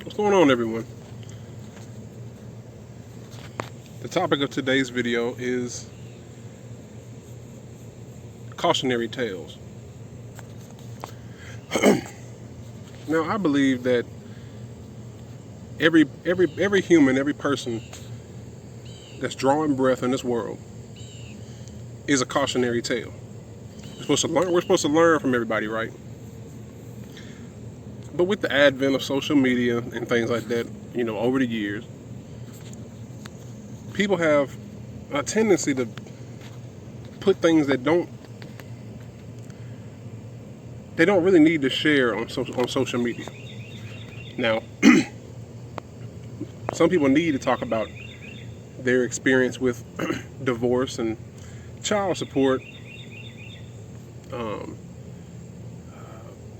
What's going on, everyone? The topic of today's video is cautionary tales. Now, I believe that every human, every person that's drawing breath in this world is a cautionary tale. We're supposed to learn from everybody, right? But with the advent of social media and things like that, over the years, people have a tendency to put things that they don't really need to share on social media. Now, some people need to talk about their experience with divorce and child support,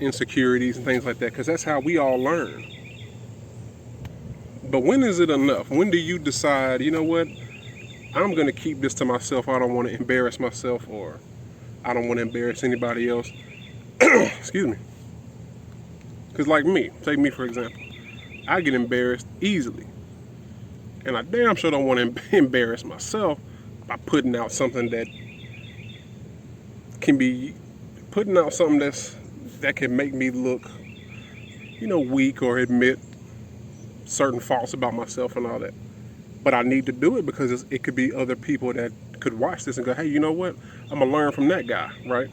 insecurities and things like that, because that's how we all learn. But when is it enough? When do you decide, you know what, I'm going to keep this to myself, I don't want to embarrass myself, or I don't want to embarrass anybody else? Excuse me. Because like me, take me for example, I get embarrassed easily. And I damn sure don't want to embarrass myself by putting out something that can make me look, weak, or admit certain faults about myself and all that. But I need to do it because it could be other people that could watch this and go, hey, you know what? I'm going to learn from that guy, right?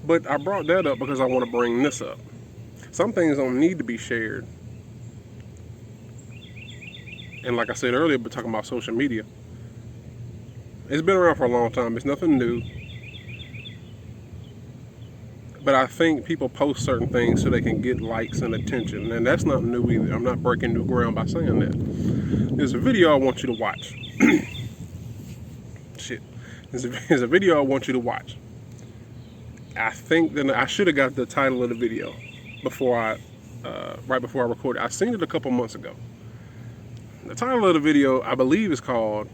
But I brought that up because I want to bring this up. Some things don't need to be shared. And like I said earlier, but talking about social media, it's been around for a long time. It's nothing new. But I think people post certain things so they can get likes and attention. And that's not new either. I'm not breaking new ground by saying that. There's a video I want you to watch. There's a video I want you to watch. I think that I should have got the title of the video right before I recorded. I seen it a couple months ago. The title of the video, I believe, is called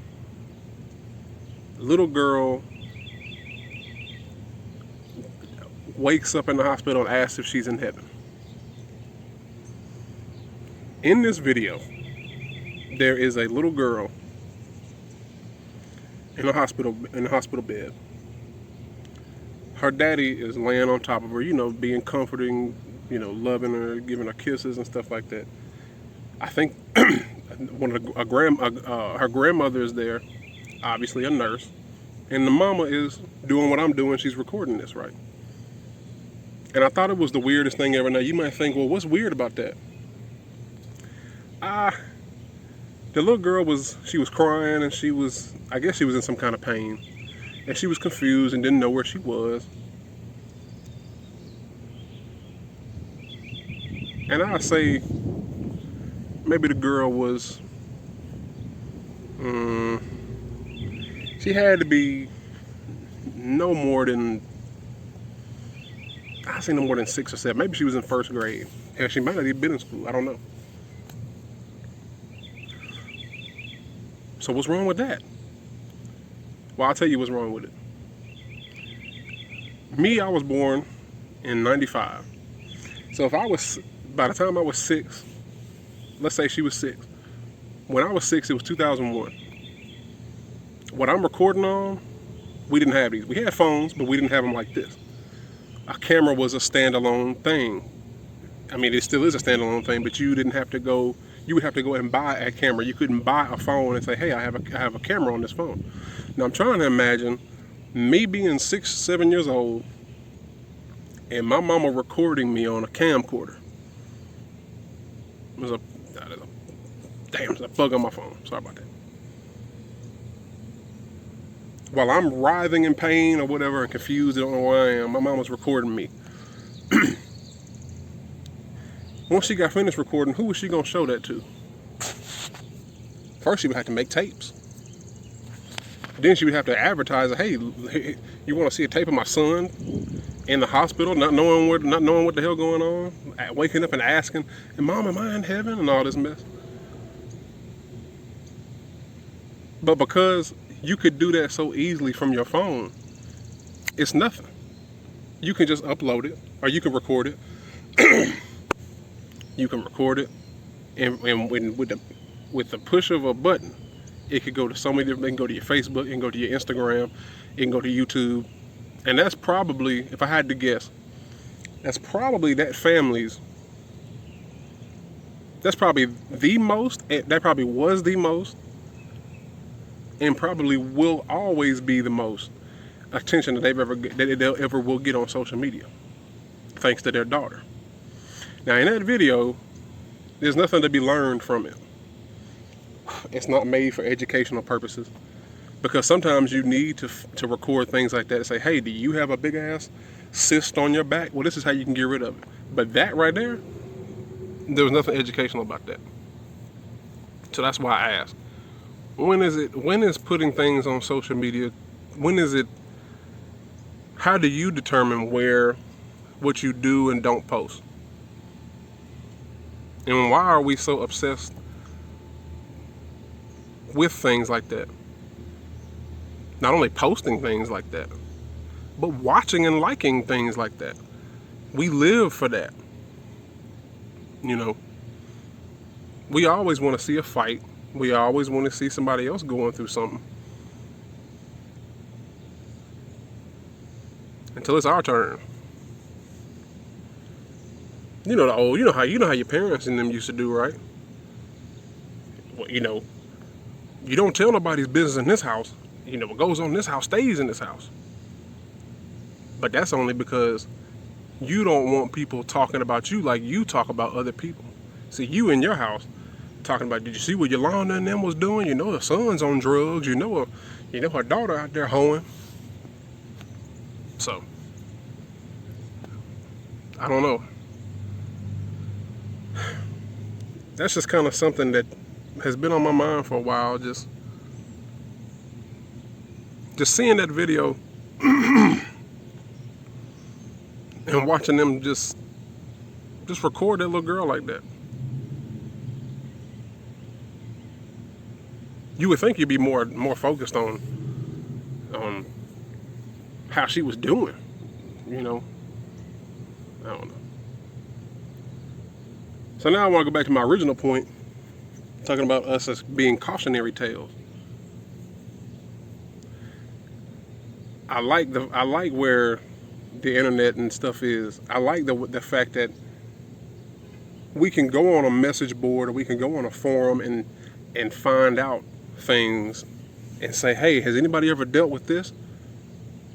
"Little Girl Wakes Up in the Hospital and Asks if She's in Heaven." In this video, there is a little girl in a hospital bed. Her daddy is laying on top of her, being comforting, loving her, giving her kisses and stuff like that. I think her grandmother is there, obviously a nurse, and the mama is doing what I'm doing. She's recording this, right? And I thought it was the weirdest thing ever. Now you might think, well, what's weird about that? The little girl was crying, and I guess she was in some kind of pain. And she was confused and didn't know where she was. And I say maybe the girl was, she had to be no more than 6 or 7. Maybe she was in first grade. Hell, she might not even been in school. I don't know. So what's wrong with that? Well, I'll tell you what's wrong with it. Me, I was born in 95. So by the time I was 6, let's say she was 6. When I was 6, it was 2001. What I'm recording on, we didn't have these. We had phones, but we didn't have them like this. A camera was a standalone thing. I mean, it still is a standalone thing, but you would have to go and buy a camera. You couldn't buy a phone and say, hey, I have a camera on this phone. Now I'm trying to imagine me being 6, 7 years old and my mama recording me on a camcorder. There's a bug on my phone. Sorry about that. While I'm writhing in pain or whatever and confused, I don't know where I am, my mom was recording me. Once she got finished recording, who was she going to show that to? First, she would have to make tapes. Then she would have to advertise, hey, you want to see a tape of my son in the hospital, not knowing what the hell going on, waking up and asking, Mom, am I in heaven? And all this mess. But because you could do that so easily from your phone, it's nothing. you can just upload it, or you can record it. You can record it, and with the push of a button, it could go to so many different. It can go to your Facebook, it can go to your Instagram, it can go to YouTube, and that's probably, if I had to guess, that's probably that family's. That's probably the most. That probably was the most, and probably will always be the most attention that they'll ever will get on social media, thanks to their daughter. Now, in that video, there's nothing to be learned from it. It's not made for educational purposes, because sometimes you need to record things like that and say, hey, do you have a big ass cyst on your back? Well, this is how you can get rid of it. But that right there was nothing educational about that. So that's why I asked, when is putting things on social media, how do you determine what you do and don't post? And why are we so obsessed with things like that? Not only posting things like that, but watching and liking things like that. We live for that. You know, we always want to see a fight. We always want to see somebody else going through something, until it's our turn. You know how your parents and them used to do, right? Well, you don't tell nobody's business in this house. What goes on in this house stays in this house. But that's only because you don't want people talking about you like you talk about other people. See, you in your house talking about, did you see what Yolanda and them was doing? Her son's on drugs. Her daughter out there hoeing. So, I don't know. That's just kind of something that has been on my mind for a while. Just seeing that video and watching them just record that little girl like that. You would think you'd be more focused on how she was doing. I don't know. So now I want to go back to my original point, talking about us as being cautionary tales. I like where the internet and stuff is. I like the fact that we can go on a message board, or we can go on a forum and find out things and say, hey, has anybody ever dealt with this?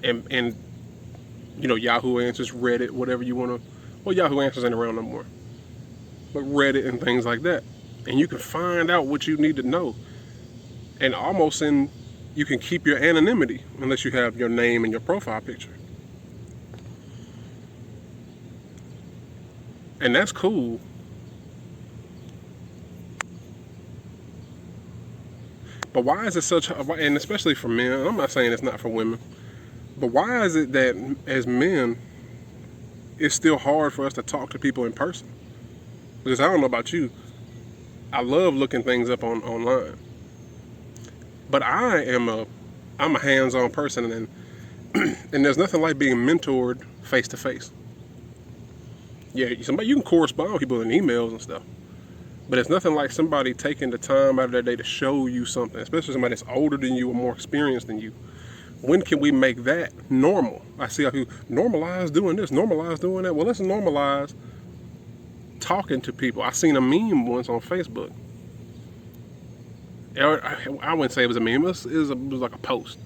And Yahoo Answers, Reddit, whatever you want to. Well, Yahoo Answers ain't around no more, but Reddit and things like that. And you can find out what you need to know. And you can keep your anonymity unless you have your name and your profile picture. And that's cool. But why is it and especially for men, I'm not saying it's not for women, but why is it that as men, it's still hard for us to talk to people in person? Because I don't know about you, I love looking things up online. But I'm a hands-on person, and there's nothing like being mentored face to face. Yeah, you can correspond with people in emails and stuff, but it's nothing like somebody taking the time out of their day to show you something, especially somebody that's older than you or more experienced than you. When can we make that normal? I see how people normalize doing this, normalize doing that. Well, let's normalize talking to people. I seen a meme once on Facebook. I wouldn't say it was a meme. It was like a post,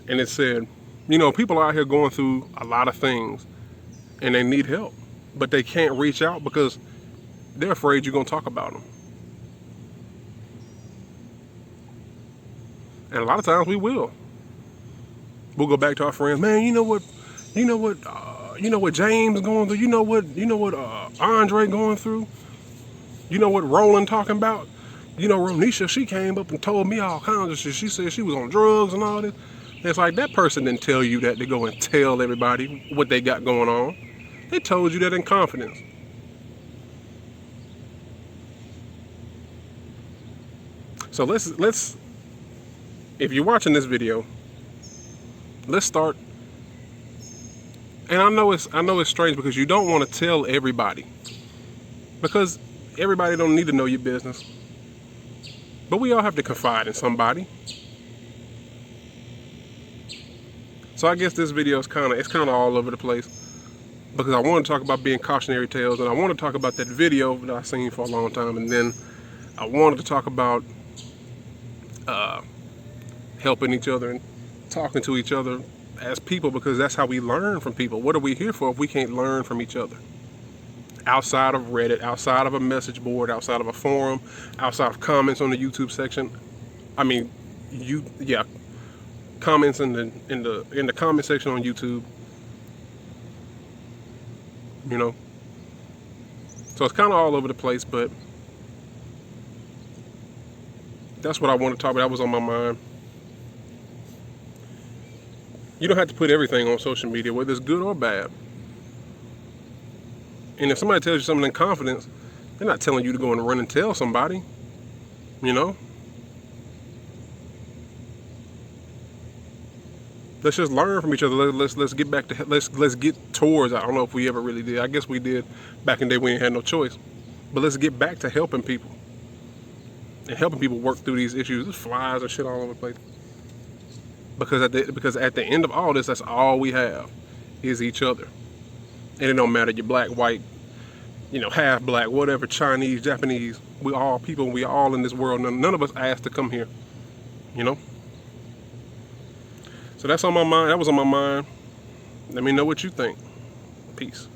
and it said, people out here going through a lot of things, and they need help, but they can't reach out because they're afraid you're gonna talk about them. And a lot of times we will. We'll go back to our friends. Man, you know what James going through. You know what Andre going through. You know what Roland talking about. Ronisha, she came up and told me all kinds of shit. She said she was on drugs and all this. And it's like, that person didn't tell you that to go and tell everybody what they got going on. They told you that in confidence. So let's if you're watching this video, let's start And I know it's strange because you don't want to tell everybody, because everybody don't need to know your business. But we all have to confide in somebody. So I guess this video is kind of all over the place, because I want to talk about being cautionary tales, and I want to talk about that video that I've seen for a long time, and then I wanted to talk about helping each other and talking to each other as people, because that's how we learn from people. What are we here for if we can't learn from each other? Outside of Reddit, outside of a message board, outside of a forum, outside of comments on the YouTube section. I mean, comments in the comment section on YouTube. You know, so it's kind of all over the place, but that's what I want to talk about. That was on my mind. You don't have to put everything on social media, whether it's good or bad. And if somebody tells you something in confidence, they're not telling you to go and run and tell somebody. You know? Let's just learn from each other. Let's get back to let's get towards. I don't know if we ever really did. I guess we did back in the day. We ain't had no choice. But let's get back to helping people and helping people work through these issues. There's flies and shit all over the place. Because at the end of all this, that's all we have is each other. And it don't matter, you're black, white, half black, whatever, Chinese, Japanese. We all people. We all in this world. None of us asked to come here. So that's on my mind. That was on my mind. Let me know what you think. Peace.